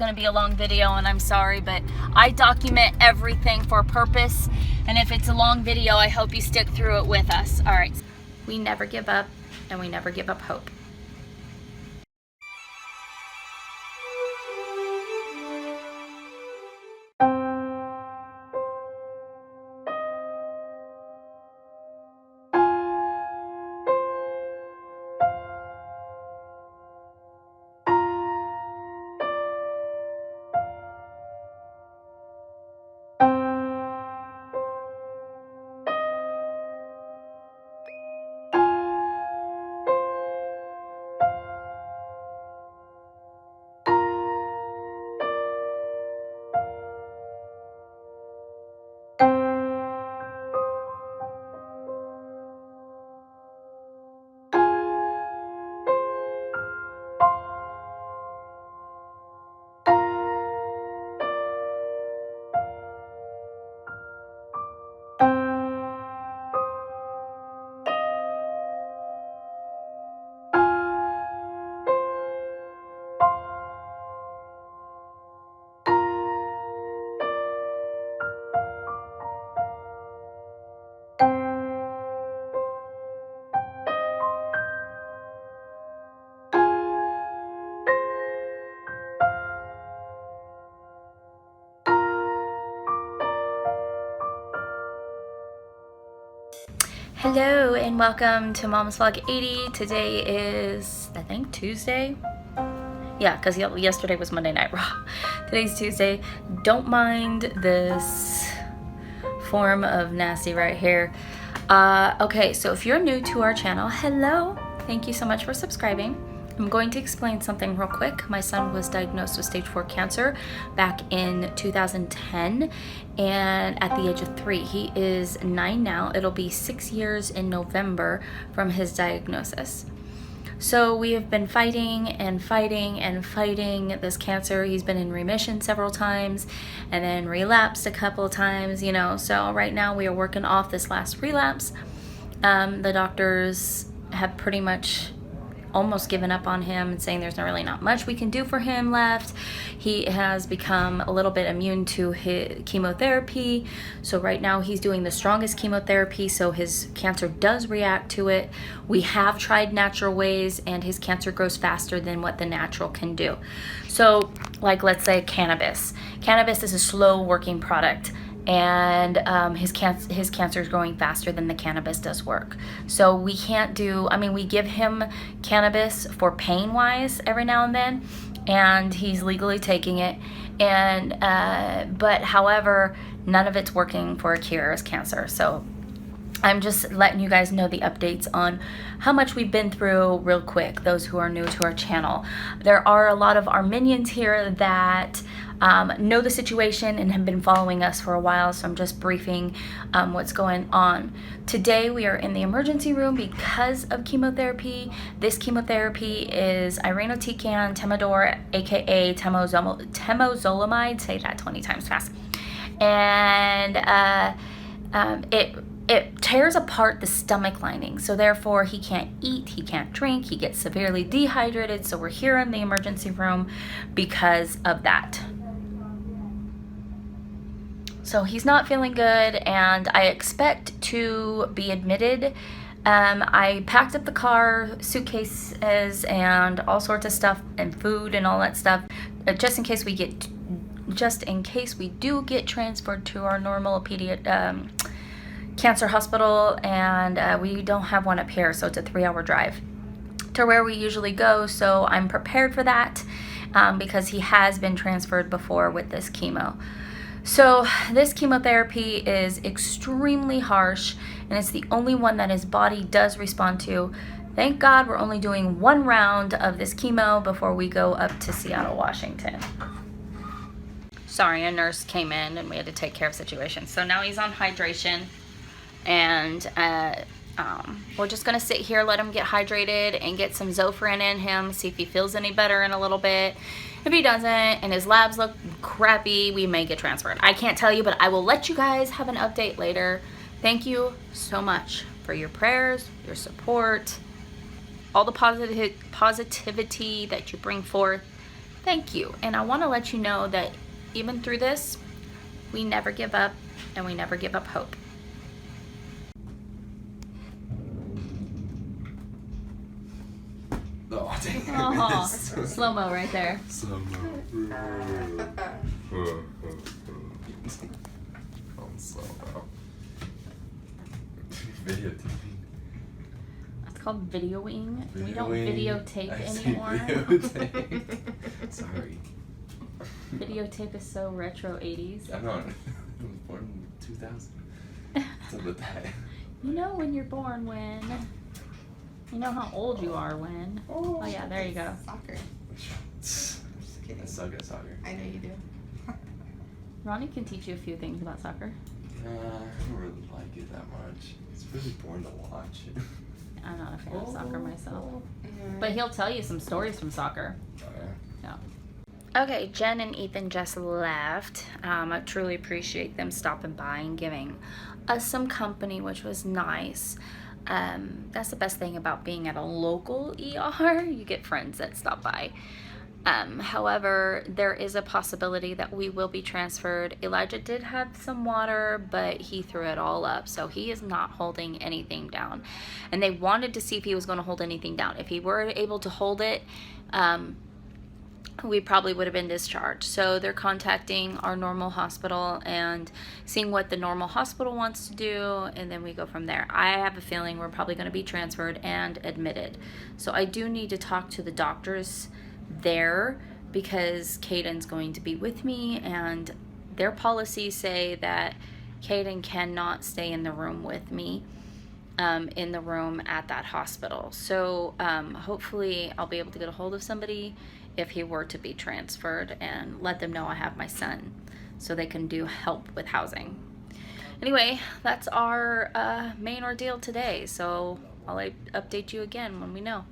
Going to be a long video, and I'm sorry, but I document everything for a purpose, and if it's a long video, I hope you stick through it with us. All right, we never give up, and we never give up hope. Hello and welcome to Mom's Vlog 80. Today is, I think, Tuesday. Yeah, because yesterday was Monday Night Raw. Today's Tuesday. Don't mind this form of nasty right here. Okay, so if you're new to our channel, hello. Thank you so much for subscribing. I'm going to explain something real quick. My son was diagnosed with stage 4 cancer back in 2010, and at the age of 3. He is 9 now. It'll be 6 years in November from his diagnosis. So we have been fighting and fighting and fighting this cancer. He's been in remission several times and then relapsed a couple of times, you know. So right now we are working off this last relapse. The doctors have pretty much almost given up on him and saying there's really not much we can do for him left. He has become a little bit immune to his chemotherapy, so right now he's doing the strongest chemotherapy, so his cancer does react to it. We have tried natural ways and his cancer grows faster than what the natural can do. So like, let's say cannabis is a slow working product, and his cancer is growing faster than the cannabis does work. So we can't do, I mean, we give him cannabis for pain wise every now and then, and he's legally taking it, and but however, none of it's working for a cure of his cancer. So I'm just letting you guys know the updates on how much we've been through real quick, those who are new to our channel. There are a lot of our minions here that know the situation and have been following us for a while, so I'm just briefing what's going on. Today we are in the emergency room because of chemotherapy. This chemotherapy is irinotecan, Temodor, aka temozolomide, say that 20 times fast, and it tears apart the stomach lining, so therefore he can't eat, he can't drink, he gets severely dehydrated. So we're here in the emergency room because of that. So he's not feeling good, and I expect to be admitted. I packed up the car, suitcases and all sorts of stuff, and food and all that stuff, just in case we do get transferred to our normal cancer hospital, and we don't have one up here, so it's a 3-hour drive to where we usually go. So I'm prepared for that because he has been transferred before with this chemo. So this chemotherapy is extremely harsh, and it's the only one that his body does respond to. Thank God we're only doing 1 round of this chemo before we go up to Seattle, Washington. Sorry, a nurse came in and we had to take care of situations. So now he's on hydration, and we're just gonna sit here, let him get hydrated and get some Zofran in him, see if he feels any better in a little bit. If he doesn't and his labs look crappy, we may get transferred. I can't tell you, but I will let you guys have an update later. Thank you so much for your prayers, your support, all the positivity that you bring forth. Thank you. And I want to let you know that even through this, we never give up and we never give up hope. Oh, dang. Oh, slow-mo right there. Slow-mo. Slow-mo. Videotaping. It's called videoing. We don't Videoing. videotape anymore. Videotape. Sorry. Videotape is so retro 80s. I'm not. I was born in 2000. So with that. You know when you're born when. You know how old you are when. Oh yeah, there you go. Soccer. Just kidding. I suck at soccer. I know you do. Ronnie can teach you a few things about soccer. I don't really like it that much. It's really boring to watch. I'm not a fan of Oh. soccer myself. Yeah. But he'll tell you some stories from soccer. Yeah. Yeah. Okay, Jen and Ethan just left. I truly appreciate them stopping by and giving us some company, which was nice. That's the best thing about being at a local ER. You get friends that stop by. However, there is a possibility that we will be transferred. Elijah did have some water, but he threw it all up, so he is not holding anything down. And they wanted to see if he was going to hold anything down. If he were able to hold it, we probably would have been discharged. So they're contacting our normal hospital and seeing what the normal hospital wants to do, and then we go from there. I have a feeling we're probably going to be transferred and admitted. So I do need to talk to the doctors there because Cayden's going to be with me, and their policies say that Cayden cannot stay in the room with me, in the room at that hospital. So hopefully I'll be able to get a hold of somebody if he were to be transferred and let them know I have my son so they can do help with housing. Anyway, that's our main ordeal today, so I'll update you again when we know.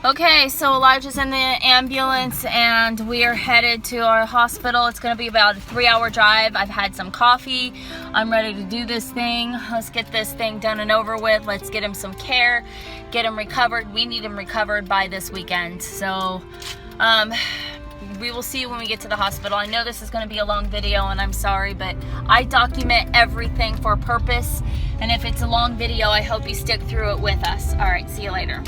Okay, so Elijah's in the ambulance and we are headed to our hospital. It's gonna be about a 3-hour drive. I've had some coffee. I'm ready to do this thing. Let's get this thing done and over with. Let's get him some care, get him recovered. We need him recovered by this weekend. So we will see you when we get to the hospital. I know this is gonna be a long video and I'm sorry, but I document everything for a purpose. And if it's a long video, I hope you stick through it with us. All right, see you later.